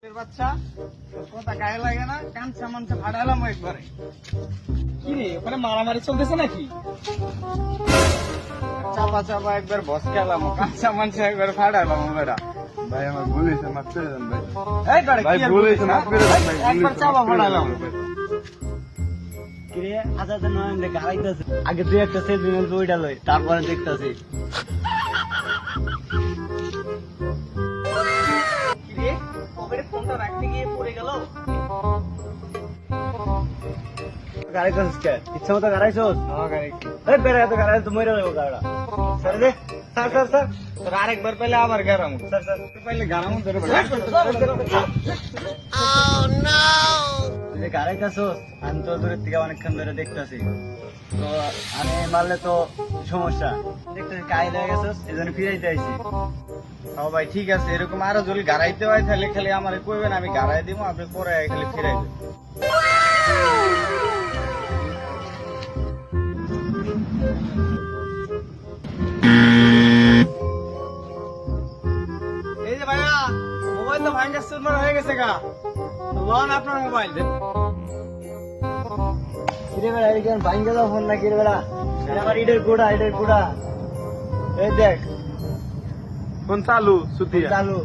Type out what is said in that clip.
বাচ্চা কথা গায়ে লাগে না, কাঁচা মাংস ফাটালাম একবারে। কি রে ওখানে মারামারি চলতেছে নাকি? চাপা চাপা একবার বস খেলাম, কাঁচা মাংস একবার ফাটালাম বেটা। ভাই আমার ভুল হয়েছে, মাফ করে দেন ভাই। এই বেটা ভাই কি আর ভুল বলিস হয়েছে, না? মাফ করে দেন ভাই। একবার চাপা ফাটালাম। কিরে আজাদ নয়ন গাড়াইতেছে আগে তুই একটা সেদিন দুইটা লই তারপরে দেখতেছি কিরে পকেটে ফোনটা রাখতে গিয়ে পড়ে গেল। গাড়াইতেছিস কে ইচ্ছা মতো গাড়াইছোস আমার গাড়ি এই বেড়া এত গাড়াই তো মরে যাবো গাড়া ছেড়ে দে স্যার স্যার স্যার তোর আরেকবার পেলে আবার গেরাম, স্যার স্যার তুই পাইলে গেরাম ধরে তুই যে গাড়াইতেছোস আমি তো দূরের থেকে অনেকক্ষণ ধরে দেখতেছি তো আমি মারলে তো সমস্যা দেখতেছি কাহিল হয়ে গেছোস এই জন্য ফিরাইতে আইসি ও ভাই ঠিক আছে, এরকম আরো যদি গাড়াইতে হয় তাহলে খালি আমার কইবেন, আমি গাড়াই দিব, আপনি পরে খালি ফিরাই দেবেন। এই যে ভাইয়া মোবাইল তো ভাঙ্গা সুন্দর হয়ে গেছে গা, লন আপনার মোবাইল দেন। কিরে বেড়া এই কেন ভাঙ্গে যাও ফোন না কিরে বেড়া এটা আমার ইটের গুড়া এই দেখ কোন চালু সুতিয়া? চালু